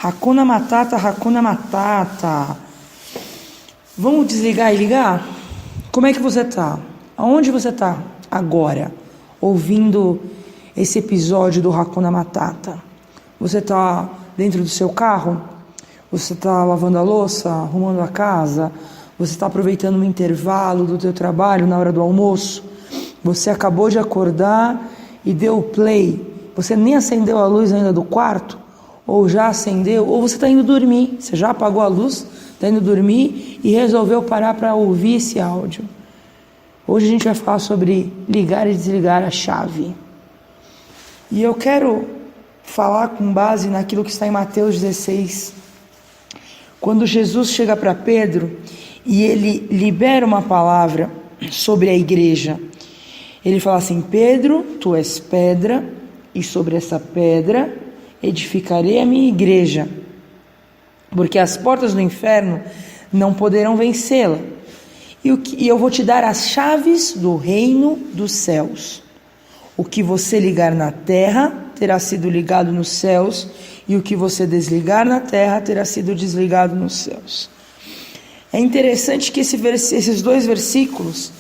Hakuna Matata, Hakuna Matata. Vamos desligar e ligar? Como é que você tá? Aonde você tá agora, ouvindo esse episódio do Hakuna Matata? Você tá dentro do seu carro? Você tá lavando a louça, arrumando a casa? Você está aproveitando um intervalo do teu trabalho na hora do almoço? Você acabou de acordar e deu o play. Você nem acendeu a luz ainda do quarto? Ou já acendeu? Ou você está indo dormir. Você já apagou a luz, está indo dormir e resolveu parar para ouvir esse áudio. Hoje a gente vai falar sobre ligar e desligar a chave. E eu quero falar com base naquilo que está em Mateus 16. Quando Jesus chega para Pedro e ele libera uma palavra sobre a igreja. Ele fala assim: Pedro, tu és pedra, e sobre essa pedra edificarei a minha igreja, porque as portas do inferno não poderão vencê-la. E eu vou te dar as chaves do reino dos céus. O que você ligar na terra terá sido ligado nos céus, e o que você desligar na terra terá sido desligado nos céus. É interessante que esses dois versículos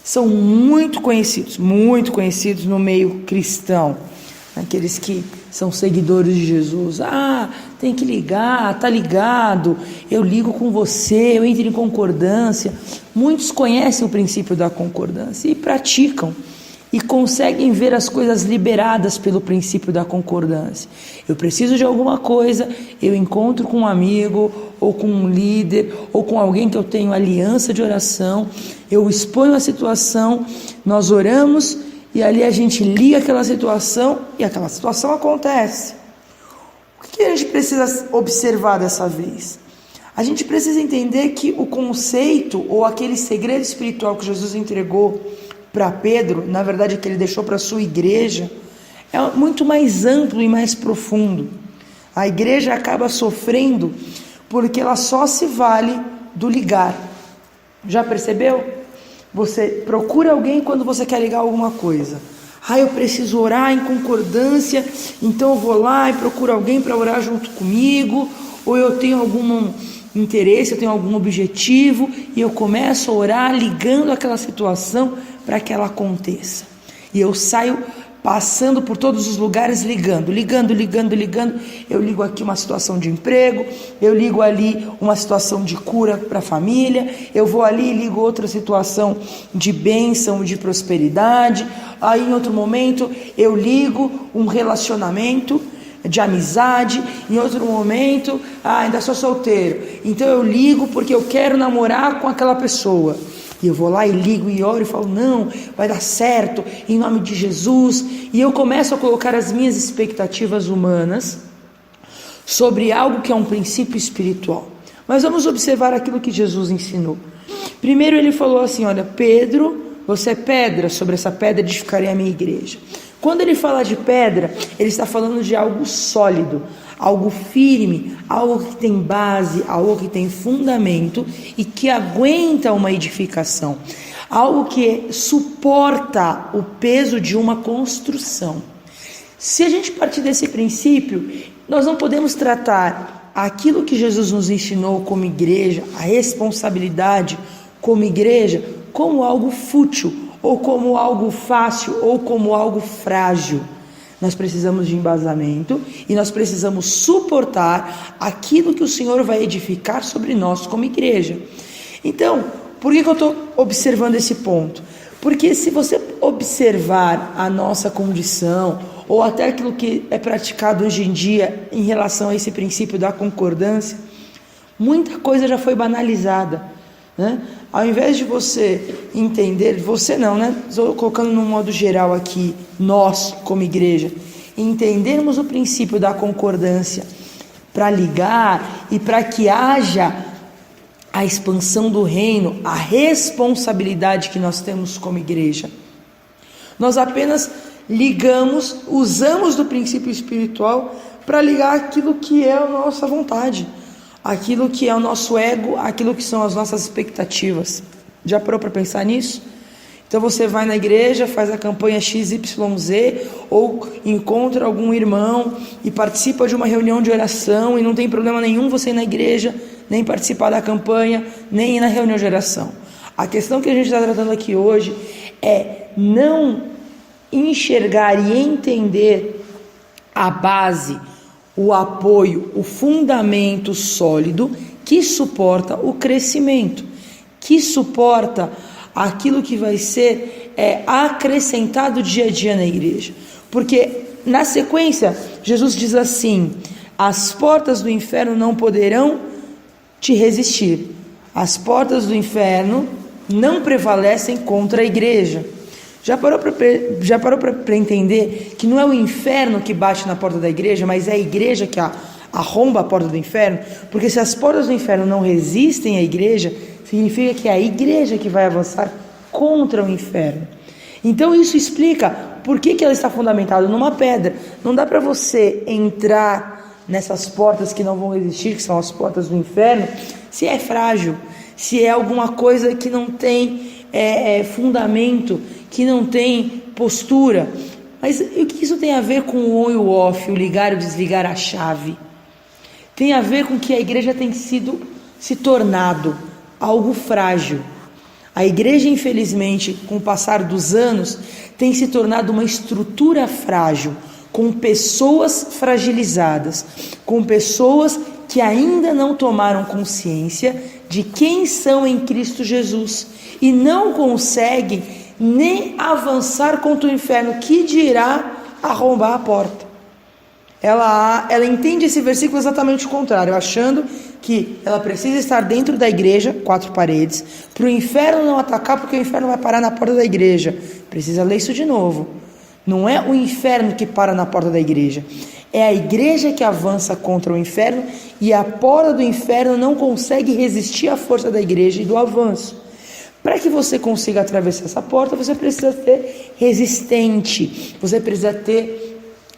são muito conhecidos no meio cristão, aqueles que são seguidores de Jesus. Tem que ligar, tá ligado, eu ligo com você, eu entro em concordância. Muitos conhecem o princípio da concordância e praticam, e conseguem ver as coisas liberadas pelo princípio da concordância. Eu preciso de alguma coisa, eu encontro com um amigo, ou com um líder, ou com alguém que eu tenho aliança de oração, eu exponho a situação, nós oramos, e ali a gente liga aquela situação, e aquela situação acontece. O que a gente precisa observar dessa vez? A gente precisa entender que o conceito, ou aquele segredo espiritual que Jesus entregou para Pedro, na verdade que ele deixou para a sua igreja, é muito mais amplo e mais profundo. A igreja acaba sofrendo porque ela só se vale do ligar. Já percebeu? Você procura alguém quando você quer ligar alguma coisa. Eu preciso orar em concordância, então eu vou lá e procuro alguém para orar junto comigo, ou eu tenho algum interesse, eu tenho algum objetivo, e eu começo a orar ligando aquela situação para que ela aconteça. E eu saio passando por todos os lugares ligando. Eu ligo aqui uma situação de emprego, eu ligo ali uma situação de cura para a família, eu vou ali e ligo outra situação de bênção, de prosperidade. Aí em outro momento eu ligo um relacionamento de amizade, em outro momento, ainda sou solteiro, então eu ligo porque eu quero namorar com aquela pessoa. E eu vou lá e ligo e oro e falo: não, vai dar certo, em nome de Jesus. E eu começo a colocar as minhas expectativas humanas sobre algo que é um princípio espiritual. Mas vamos observar aquilo que Jesus ensinou. Primeiro ele falou assim: olha, Pedro, você é pedra, sobre essa pedra edificarei a minha igreja. Quando ele fala de pedra, ele está falando de algo sólido, algo firme, algo que tem base, algo que tem fundamento e que aguenta uma edificação, algo que suporta o peso de uma construção. Se a gente partir desse princípio, nós não podemos tratar aquilo que Jesus nos ensinou como igreja, a responsabilidade como igreja, como algo fútil, ou como algo fácil, ou como algo frágil. Nós precisamos de embasamento e nós precisamos suportar aquilo que o Senhor vai edificar sobre nós como igreja. Então, por que eu estou observando esse ponto? Porque se você observar a nossa condição, ou até aquilo que é praticado hoje em dia em relação a esse princípio da concordância, muita coisa já foi banalizada, né? Ao invés de você entender, você não, né? Estou colocando num modo geral aqui, nós como igreja, entendermos o princípio da concordância para ligar e para que haja a expansão do reino, a responsabilidade que nós temos como igreja. Nós apenas ligamos, usamos do princípio espiritual para ligar aquilo que é a nossa vontade, aquilo que é o nosso ego, aquilo que são as nossas expectativas. Já parou para pensar nisso? Então você vai na igreja, faz a campanha XYZ, ou encontra algum irmão e participa de uma reunião de oração, e não tem problema nenhum você ir na igreja, nem participar da campanha, nem ir na reunião de oração. A questão que a gente está tratando aqui hoje é não enxergar e entender a base, o apoio, o fundamento sólido que suporta o crescimento, que suporta aquilo que vai ser acrescentado dia a dia na igreja. Porque na sequência, Jesus diz assim: as portas do inferno não poderão te resistir. As portas do inferno não prevalecem contra a igreja. Já parou para entender que não é o inferno que bate na porta da igreja, mas é a igreja que arromba a porta do inferno? Porque se as portas do inferno não resistem à igreja, significa que é a igreja que vai avançar contra o inferno. Então isso explica por que ela está fundamentada numa pedra. Não dá para você entrar nessas portas que não vão resistir, que são as portas do inferno, se é frágil, se é alguma coisa que não tem fundamento, que não tem postura. Mas o que isso tem a ver com o on e o off, o ligar e o desligar a chave? Tem a ver com que a igreja tem se tornado algo frágil. A igreja, infelizmente, com o passar dos anos, tem se tornado uma estrutura frágil, com pessoas fragilizadas, com pessoas que ainda não tomaram consciência de quem são em Cristo Jesus e não conseguem nem avançar contra o inferno, que dirá arrombar a porta. Ela entende esse versículo exatamente o contrário, achando que ela precisa estar dentro da igreja, 4 paredes, para o inferno não atacar, porque o inferno vai parar na porta da igreja. Precisa ler isso de novo. Não é o inferno que para na porta da igreja, é a igreja que avança contra o inferno, e a porta do inferno não consegue resistir à força da igreja e do avanço. Para que você consiga atravessar essa porta, você precisa ser resistente, você precisa ter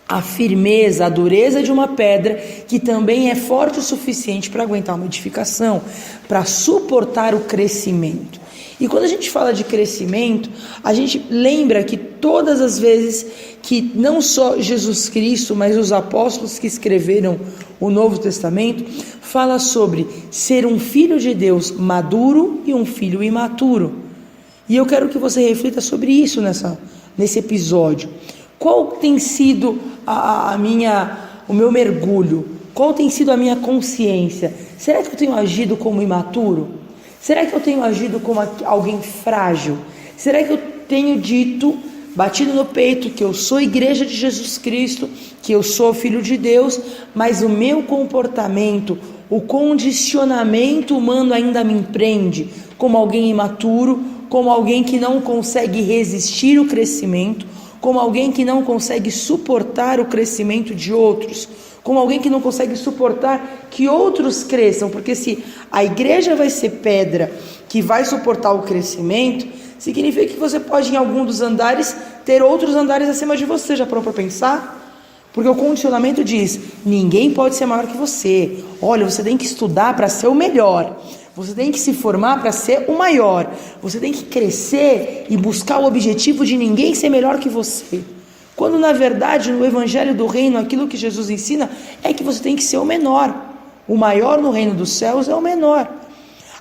a firmeza, a dureza de uma pedra, que também é forte o suficiente para aguentar uma edificação, para suportar o crescimento. E quando a gente fala de crescimento, a gente lembra que todas as vezes que não só Jesus Cristo, mas os apóstolos que escreveram o Novo Testamento, fala sobre ser um filho de Deus maduro e um filho imaturo. E eu quero que você reflita sobre isso nesse episódio. Qual tem sido o meu mergulho? Qual tem sido a minha consciência? Será que eu tenho agido como imaturo? Será que eu tenho agido como alguém frágil? Será que eu tenho batido no peito, que eu sou igreja de Jesus Cristo, que eu sou filho de Deus, mas o meu comportamento, o condicionamento humano ainda me prende como alguém imaturo, como alguém que não consegue resistir ao crescimento, como alguém que não consegue suportar o crescimento de outros, como alguém que não consegue suportar que outros cresçam, porque se a igreja vai ser pedra que vai suportar o crescimento, significa que você pode, em algum dos andares, ter outros andares acima de você. Já parou para pensar? Porque o condicionamento diz: ninguém pode ser maior que você. Olha, você tem que estudar para ser o melhor. Você tem que se formar para ser o maior. Você tem que crescer e buscar o objetivo de ninguém ser melhor que você. Quando na verdade no Evangelho do Reino, aquilo que Jesus ensina é que você tem que ser o menor. O maior no reino dos céus é o menor.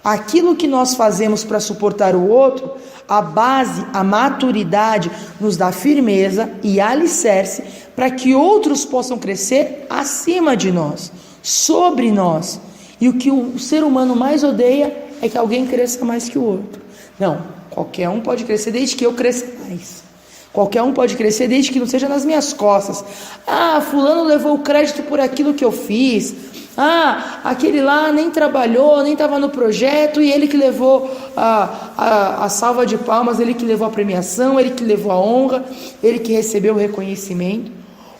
Aquilo que nós fazemos para suportar o outro, a base, a maturidade nos dá firmeza e alicerce para que outros possam crescer acima de nós, sobre nós. E o que o ser humano mais odeia é que alguém cresça mais que o outro. Não, qualquer um pode crescer desde que eu cresça mais. Qualquer um pode crescer desde que não seja nas minhas costas. Ah, fulano levou o crédito por aquilo que eu fiz. Ah, aquele lá nem trabalhou, nem estava no projeto, e ele que levou a salva de palmas, ele que levou a premiação, ele que levou a honra, ele que recebeu o reconhecimento.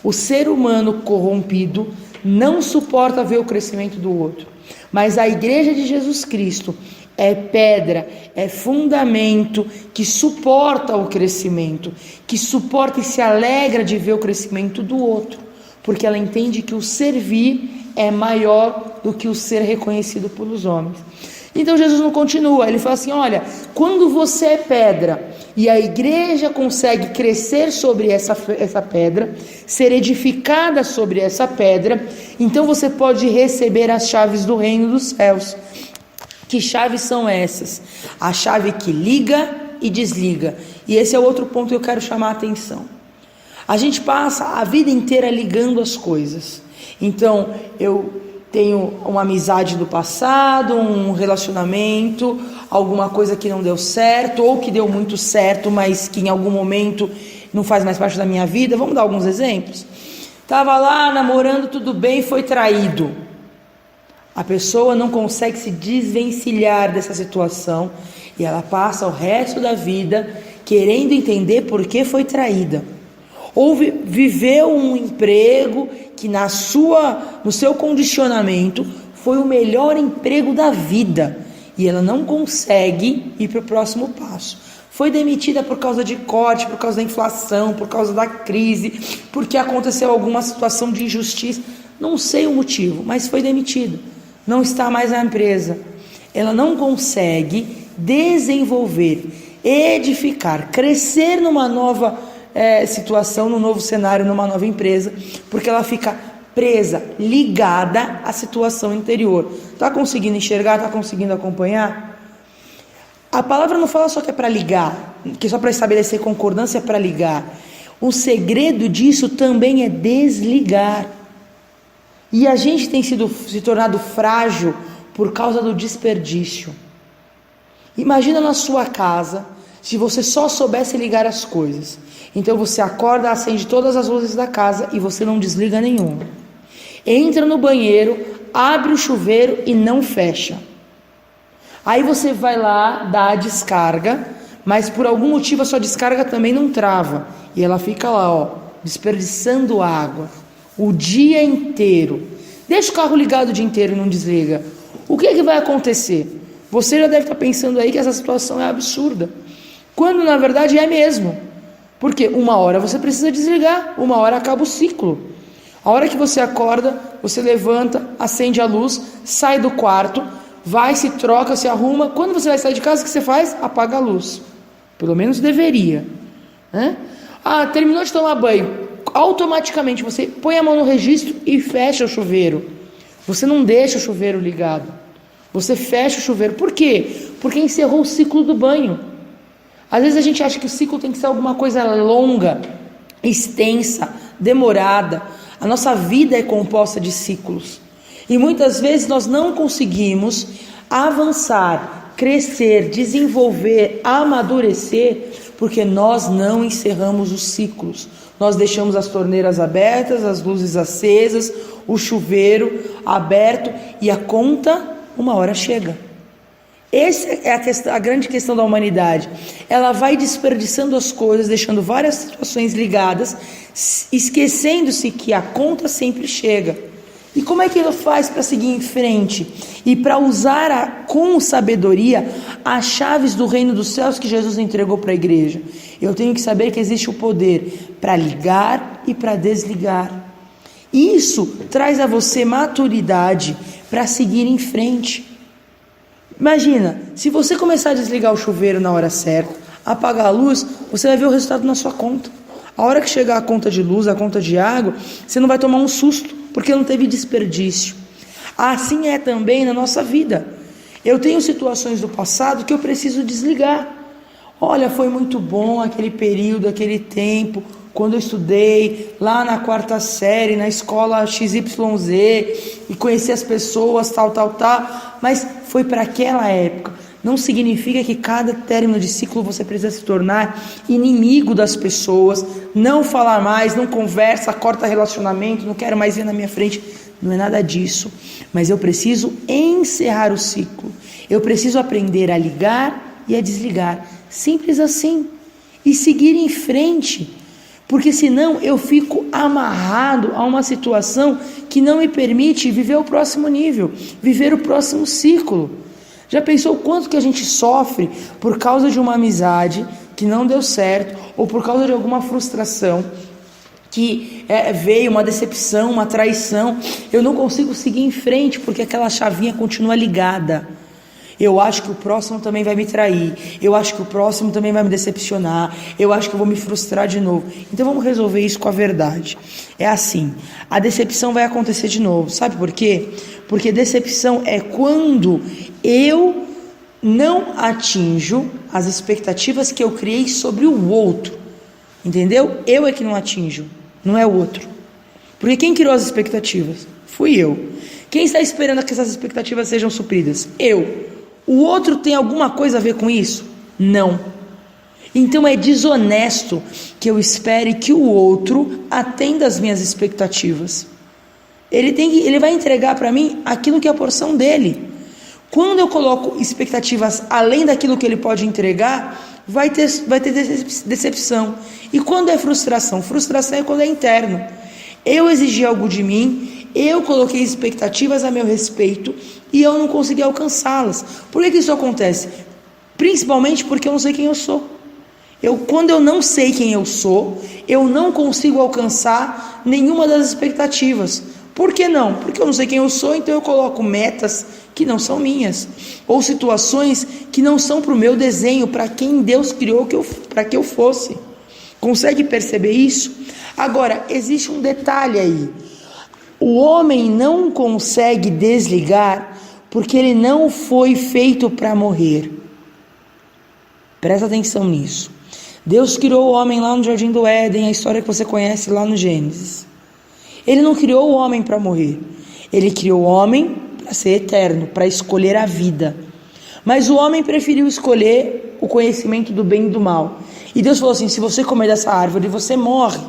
O ser humano corrompido não suporta ver o crescimento do outro. Mas a igreja de Jesus Cristo é pedra, é fundamento que suporta o crescimento, que suporta e se alegra de ver o crescimento do outro, porque ela entende que o servir é maior do que o ser reconhecido pelos homens. Então Jesus não continua, ele fala assim: olha, quando você é pedra e a igreja consegue crescer sobre essa pedra, ser edificada sobre essa pedra, então você pode receber as chaves do reino dos céus. Que chaves são essas? A chave que liga e desliga. E esse é outro ponto que eu quero chamar a atenção. A gente passa a vida inteira ligando as coisas. Então, eu tenho uma amizade do passado, um relacionamento, alguma coisa que não deu certo, ou que deu muito certo, mas que em algum momento não faz mais parte da minha vida. Vamos dar alguns exemplos? Estava lá namorando, tudo bem, foi traído. A pessoa não consegue se desvencilhar dessa situação e ela passa o resto da vida querendo entender por que foi traída. Ou viveu um emprego que no seu condicionamento foi o melhor emprego da vida e ela não consegue ir para o próximo passo. Foi demitida por causa de corte, por causa da inflação, por causa da crise, porque aconteceu alguma situação de injustiça. Não sei o motivo, mas foi demitida. Não está mais na empresa. Ela não consegue desenvolver, edificar, crescer numa nova situação, num novo cenário, numa nova empresa, porque ela fica presa, ligada à situação anterior. Está conseguindo enxergar? Está conseguindo acompanhar? A palavra não fala só que é para ligar, que é só para estabelecer concordância, é para ligar. O segredo disso também é desligar. E a gente tem se tornado frágil por causa do desperdício. Imagina na sua casa, se você só soubesse ligar as coisas. Então você acorda, acende todas as luzes da casa e você não desliga nenhuma. Entra no banheiro, abre o chuveiro e não fecha. Aí você vai lá, dá a descarga, mas por algum motivo a sua descarga também não trava. E ela fica lá, desperdiçando água o dia inteiro. Deixa o carro ligado o dia inteiro e não desliga. O que vai acontecer? Você já deve estar pensando aí que essa situação é absurda, quando na verdade é mesmo. Porque uma hora você precisa desligar, uma hora acaba o ciclo. A hora que você acorda, você levanta, acende a luz, sai do quarto, vai, se troca, se arruma. Quando você vai sair de casa, o que você faz? Apaga a luz. Pelo menos deveria, né? Terminou de tomar banho. Automaticamente você põe a mão no registro e fecha o chuveiro. Você não deixa o chuveiro ligado. Você fecha o chuveiro. Por quê? Porque encerrou o ciclo do banho. Às vezes a gente acha que o ciclo tem que ser alguma coisa longa, extensa, demorada. A nossa vida é composta de ciclos. E muitas vezes nós não conseguimos avançar, crescer, desenvolver, amadurecer, porque nós não encerramos os ciclos. Nós deixamos as torneiras abertas, as luzes acesas, o chuveiro aberto e a conta uma hora chega. Essa é a grande questão da humanidade. Ela vai desperdiçando as coisas, deixando várias situações ligadas, esquecendo-se que a conta sempre chega. E como é que ele faz para seguir em frente? E para usar com sabedoria as chaves do reino dos céus que Jesus entregou para a igreja? Eu tenho que saber que existe o poder para ligar e para desligar. Isso traz a você maturidade para seguir em frente. Imagina, se você começar a desligar o chuveiro na hora certa, apagar a luz, você vai ver o resultado na sua conta. A hora que chegar a conta de luz, a conta de água, você não vai tomar um susto, porque não teve desperdício. Assim é também na nossa vida. Eu tenho situações do passado que eu preciso desligar. Olha, foi muito bom aquele período, aquele tempo, quando eu estudei lá na 4ª série, na escola XYZ, e conheci as pessoas, tal, mas foi para aquela época. Não significa que cada término de ciclo você precisa se tornar inimigo das pessoas, não falar mais, não conversa, corta relacionamento, não quero mais ver na minha frente. Não é nada disso, mas eu preciso encerrar o ciclo. Eu preciso aprender a ligar e a desligar, simples assim, e seguir em frente, porque senão eu fico amarrado a uma situação que não me permite viver o próximo nível, viver o próximo ciclo. Já pensou o quanto que a gente sofre por causa de uma amizade que não deu certo, ou por causa de alguma frustração que veio, uma decepção, uma traição? Eu não consigo seguir em frente porque aquela chavinha continua ligada. Eu acho que o próximo também vai me trair. Eu acho que o próximo também vai me decepcionar. Eu acho que eu vou me frustrar de novo. Então vamos resolver isso com a verdade. É assim, a decepção vai acontecer de novo. Sabe por quê? Porque decepção é quando eu não atinjo as expectativas que eu criei sobre o outro. Entendeu? Eu é que não atinjo, não é o outro. Porque quem criou as expectativas? Fui eu. Quem está esperando que essas expectativas sejam supridas? Eu. O outro tem alguma coisa a ver com isso? Não. Então é desonesto que eu espere que o outro atenda às minhas expectativas. Ele vai entregar para mim aquilo que é a porção dele. Quando eu coloco expectativas além daquilo que ele pode entregar, vai ter decepção. E quando é frustração? Frustração é quando é interno. Eu exigi algo de mim, eu coloquei expectativas a meu respeito e eu não consegui alcançá-las. Por que isso acontece? Principalmente porque eu não sei quem eu sou. Quando eu não sei quem eu sou, eu não consigo alcançar nenhuma das expectativas. Por que não? Porque eu não sei quem eu sou, então eu coloco metas que não são minhas, ou situações que não são para o meu desenho, para quem Deus criou para que eu fosse. Consegue perceber isso? Agora, existe um detalhe aí. O homem não consegue desligar porque ele não foi feito para morrer. Presta atenção nisso. Deus criou o homem lá no Jardim do Éden, a história que você conhece lá no Gênesis. Ele não criou o homem para morrer. Ele criou o homem para ser eterno, para escolher a vida. Mas o homem preferiu escolher o conhecimento do bem e do mal. E Deus falou assim: se você comer dessa árvore, você morre.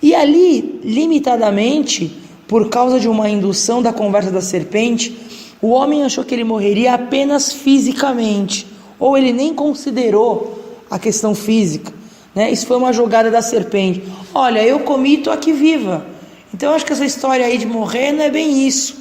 E ali, limitadamente, por causa de uma indução da conversa da serpente, o homem achou que ele morreria apenas fisicamente, ou ele nem considerou a questão física, né? Isso foi uma jogada da serpente. Olha, eu comi e estou aqui viva. Então eu acho que essa história aí de morrer não é bem isso.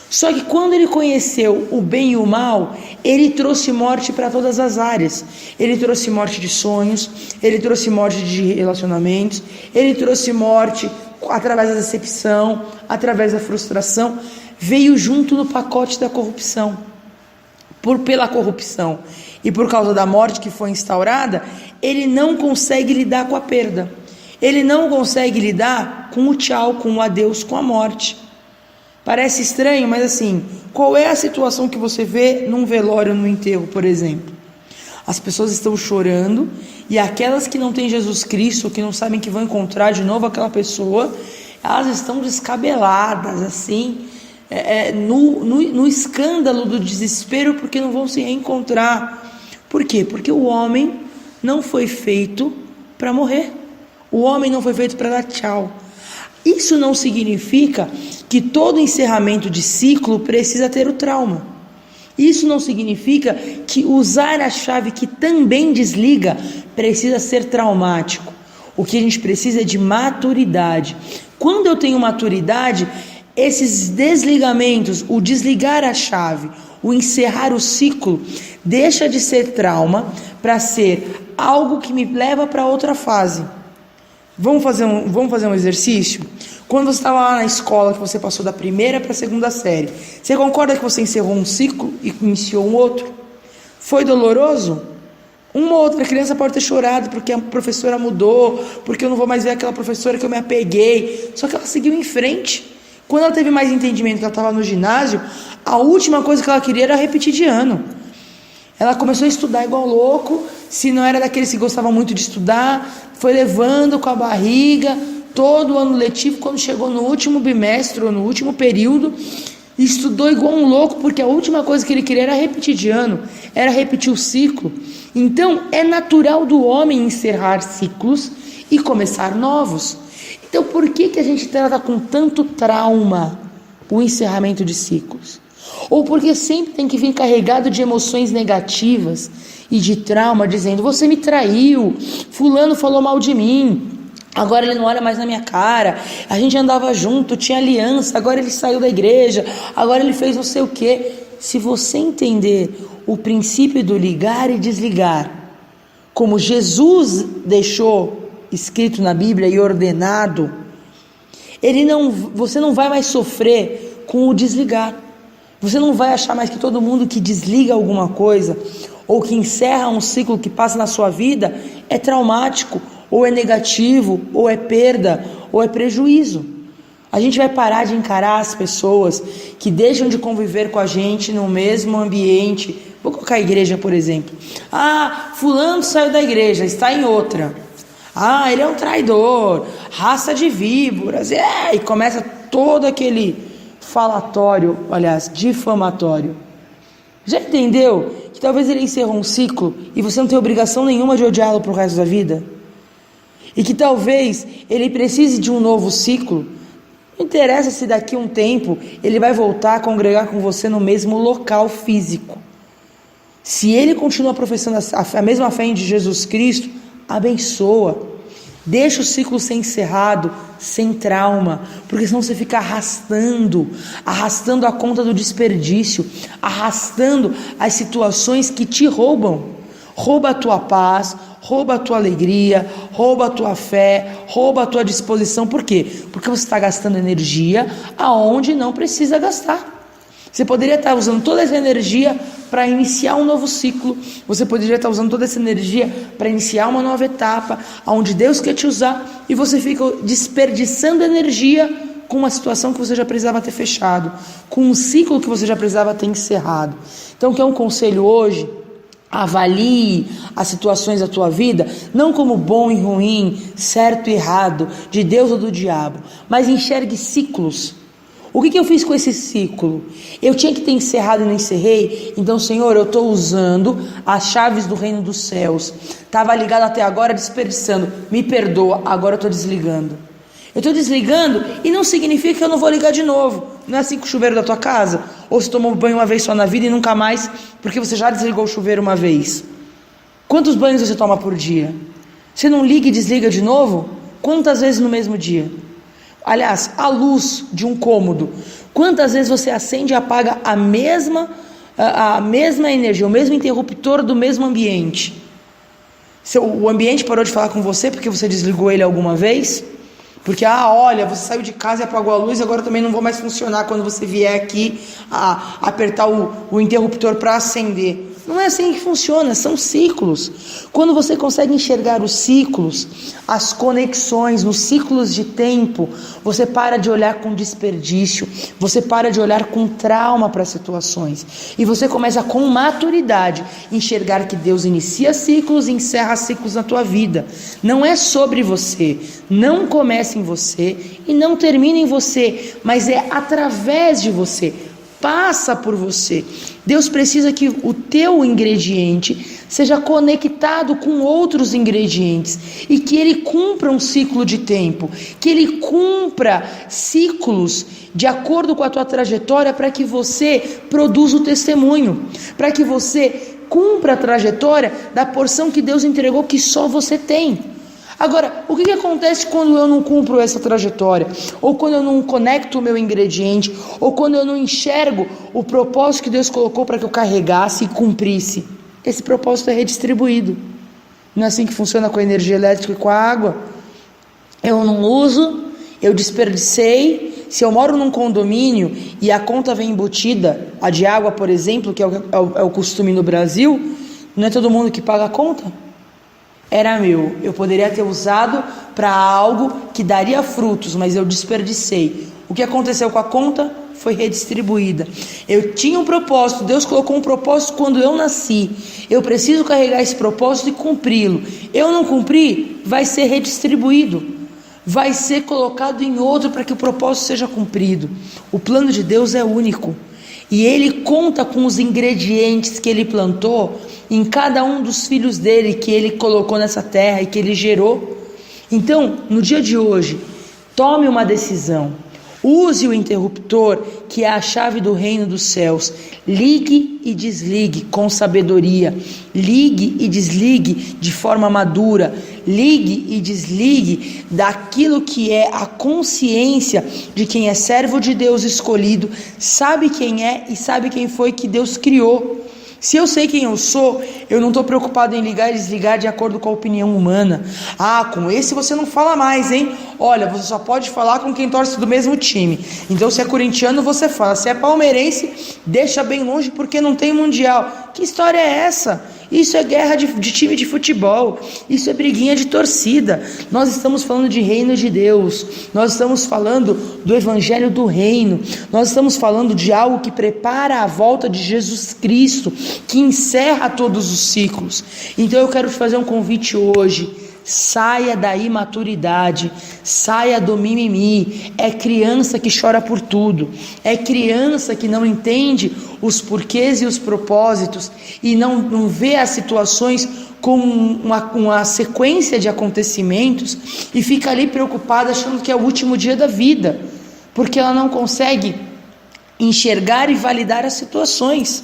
Só que quando ele conheceu o bem e o mal, ele trouxe morte para todas as áreas. Ele trouxe morte de sonhos, ele trouxe morte de relacionamentos, ele trouxe morte através da decepção, através da frustração. Veio junto no pacote da corrupção. Pela corrupção e por causa da morte que foi instaurada, ele não consegue lidar com a perda. Ele não consegue lidar com o tchau, com o adeus, com a morte. Parece estranho, mas assim, qual é a situação que você vê num velório, num enterro, por exemplo? As pessoas estão chorando e aquelas que não têm Jesus Cristo, que não sabem que vão encontrar de novo aquela pessoa, elas estão descabeladas, assim, no escândalo do desespero, porque não vão se reencontrar. Por quê? Porque o homem não foi feito para morrer. O homem não foi feito para dar tchau. Isso não significa que todo encerramento de ciclo precisa ter o trauma. Isso não significa que usar a chave que também desliga precisa ser traumático. O que a gente precisa é de maturidade. Quando eu tenho maturidade, esses desligamentos, o desligar a chave, o encerrar o ciclo, deixa de ser trauma para ser algo que me leva para outra fase. Vamos fazer um exercício? Quando você estava lá na escola, que você passou da primeira para a segunda série, você concorda que você encerrou um ciclo e iniciou um outro? Foi doloroso? Uma ou outra criança pode ter chorado porque a professora mudou, porque eu não vou mais ver aquela professora que eu me apeguei. Só que ela seguiu em frente. Quando ela teve mais entendimento, que ela estava no ginásio, a última coisa que ela queria era repetir de ano. Ela começou a estudar igual louco. Se não era daqueles que gostavam muito de estudar, foi levando com a barriga todo o ano letivo. Quando chegou no último bimestre ou no último período, estudou igual um louco, porque a última coisa que ele queria era repetir de ano, era repetir o ciclo. Então é natural do homem encerrar ciclos e começar novos. Então por que a gente trata com tanto trauma o encerramento de ciclos? Ou porque sempre tem que vir carregado de emoções negativas e de trauma, dizendo: você me traiu, fulano falou mal de mim, agora ele não olha mais na minha cara, a gente andava junto, tinha aliança, agora ele saiu da igreja, agora ele fez não sei o quê. Se você entender o princípio do ligar e desligar, como Jesus deixou escrito na Bíblia e ordenado, você não vai mais sofrer com o desligar. Você não vai achar mais que todo mundo que desliga alguma coisa ou que encerra um ciclo que passa na sua vida é traumático, ou é negativo, ou é perda, ou é prejuízo. A gente vai parar de encarar as pessoas que deixam de conviver com a gente no mesmo ambiente. Vou colocar a igreja, por exemplo. Fulano saiu da igreja, está em outra. Ele é um traidor, raça de víboras. E começa todo aquele falatório, aliás, difamatório. Já entendeu que talvez ele encerrou um ciclo e você não tem obrigação nenhuma de odiá-lo para o resto da vida? E que talvez ele precise de um novo ciclo. Não interessa se daqui a um tempo ele vai voltar a congregar com você no mesmo local físico. Se ele continua professando a mesma fé em Jesus Cristo, abençoa. Deixa o ciclo ser encerrado, sem trauma, porque senão você fica arrastando a conta do desperdício, arrastando as situações que te roubam. Rouba a tua paz, rouba a tua alegria, rouba a tua fé, rouba a tua disposição. Por quê? Porque você está gastando energia aonde não precisa gastar. Você poderia estar usando toda essa energia para iniciar um novo ciclo. Você poderia estar usando toda essa energia para iniciar uma nova etapa, onde Deus quer te usar, e você fica desperdiçando energia com uma situação que você já precisava ter fechado, com um ciclo que você já precisava ter encerrado. Então, quer um conselho hoje? Avalie as situações da tua vida, não como bom e ruim, certo e errado, de Deus ou do diabo, mas enxergue ciclos. O que eu fiz com esse ciclo? Eu tinha que ter encerrado e não encerrei. Então, Senhor, eu estou usando as chaves do reino dos céus. Estava ligado até agora, desperdiçando. Me perdoa, agora eu estou desligando. Eu estou desligando e não significa que eu não vou ligar de novo. Não é assim com o chuveiro da tua casa? Ou você tomou banho uma vez só na vida e nunca mais, porque você já desligou o chuveiro uma vez? Quantos banhos você toma por dia? Você não liga e desliga de novo? Quantas vezes no mesmo dia? Aliás, a luz de um cômodo, quantas vezes você acende e apaga a mesma energia, o mesmo interruptor do mesmo ambiente? O ambiente parou de falar com você porque você desligou ele alguma vez? Porque, olha, você saiu de casa e apagou a luz, agora também não vou mais funcionar quando você vier aqui apertar o interruptor para acender. Não é assim que funciona, são ciclos. Quando você consegue enxergar os ciclos, as conexões, nos ciclos de tempo, você para de olhar com desperdício, você para de olhar com trauma para as situações. E você começa com maturidade enxergar que Deus inicia ciclos e encerra ciclos na tua vida. Não é sobre você, não começa em você e não termina em você, mas é através de você. Passa por você. Deus precisa que o teu ingrediente seja conectado com outros ingredientes e que ele cumpra um ciclo de tempo, que ele cumpra ciclos de acordo com a tua trajetória para que você produza o testemunho, para que você cumpra a trajetória da porção que Deus entregou que só você tem. Agora, o que acontece quando eu não cumpro essa trajetória? Ou quando eu não conecto o meu ingrediente? Ou quando eu não enxergo o propósito que Deus colocou para que eu carregasse e cumprisse? Esse propósito é redistribuído. Não é assim que funciona com a energia elétrica e com a água? Eu não uso, eu desperdicei. Se eu moro num condomínio e a conta vem embutida, a de água, por exemplo, que é o costume no Brasil, não é todo mundo que paga a conta? Era meu, eu poderia ter usado para algo que daria frutos, mas eu desperdicei. O que aconteceu com a conta foi redistribuída. Eu tinha um propósito, Deus colocou um propósito quando eu nasci. Eu preciso carregar esse propósito e cumpri-lo. Eu não cumpri, vai ser redistribuído. Vai ser colocado em outro para que o propósito seja cumprido. O plano de Deus é único. E Ele conta com os ingredientes que Ele plantou em cada um dos filhos dele que Ele colocou nessa terra e que Ele gerou. Então, no dia de hoje, tome uma decisão. Use o interruptor, que é a chave do reino dos céus. Ligue e desligue com sabedoria. Ligue e desligue de forma madura. Ligue e desligue daquilo que é a consciência de quem é servo de Deus escolhido, sabe quem é e sabe quem foi que Deus criou. Se eu sei quem eu sou, eu não estou preocupado em ligar e desligar de acordo com a opinião humana. Com esse você não fala mais, hein? Olha, você só pode falar com quem torce do mesmo time. Então, se é corintiano, você fala. Se é palmeirense, deixa bem longe porque não tem mundial. Que história é essa? Isso é guerra de time de futebol. Isso é briguinha de torcida. Nós estamos falando de reino de Deus. Nós estamos falando do evangelho do reino. Nós estamos falando de algo que prepara a volta de Jesus Cristo, que encerra todos os ciclos. Então eu quero te fazer um convite hoje. Saia da imaturidade, saia do mimimi. É criança que chora por tudo, é criança que não entende os porquês e os propósitos e não vê as situações com uma sequência de acontecimentos e fica ali preocupada achando que é o último dia da vida, porque ela não consegue enxergar e validar as situações.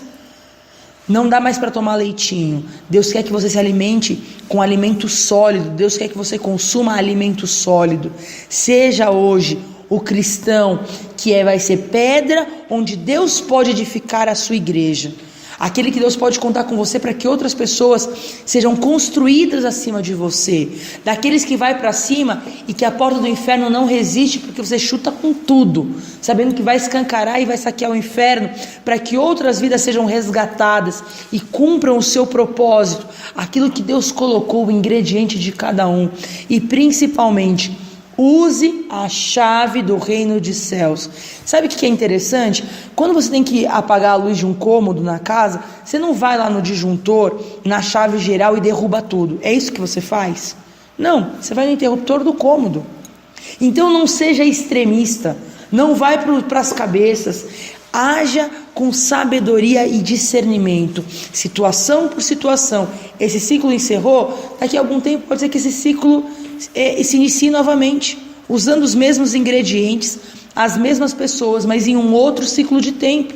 Não dá mais para tomar leitinho. Deus quer que você se alimente com alimento sólido. Deus quer que você consuma alimento sólido. Seja hoje o cristão que vai ser pedra onde Deus pode edificar a sua igreja. Aquele que Deus pode contar com você para que outras pessoas sejam construídas acima de você. Daqueles que vai para cima e que a porta do inferno não resiste porque você chuta com tudo, sabendo que vai escancarar e vai saquear o inferno para que outras vidas sejam resgatadas e cumpram o seu propósito, aquilo que Deus colocou, o ingrediente de cada um. E principalmente, use a chave do reino dos céus. Sabe o que é interessante? Quando você tem que apagar a luz de um cômodo na casa, você não vai lá no disjuntor, na chave geral e derruba tudo. É isso que você faz? Não, você vai no interruptor do cômodo. Então não seja extremista, não vai para as cabeças. Haja com sabedoria e discernimento, situação por situação. Esse ciclo encerrou, daqui a algum tempo pode ser que esse ciclo se inicie novamente, usando os mesmos ingredientes, as mesmas pessoas, mas em um outro ciclo de tempo.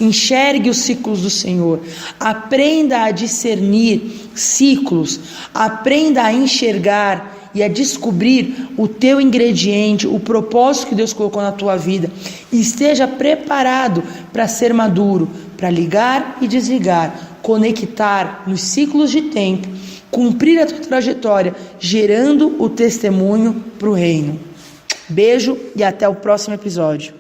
Enxergue os ciclos do Senhor, aprenda a discernir ciclos, aprenda a enxergar e a descobrir o teu ingrediente, o propósito que Deus colocou na tua vida, e esteja preparado para ser maduro, para ligar e desligar, conectar nos ciclos de tempo, cumprir a tua trajetória, gerando o testemunho para o reino. Beijo e até o próximo episódio.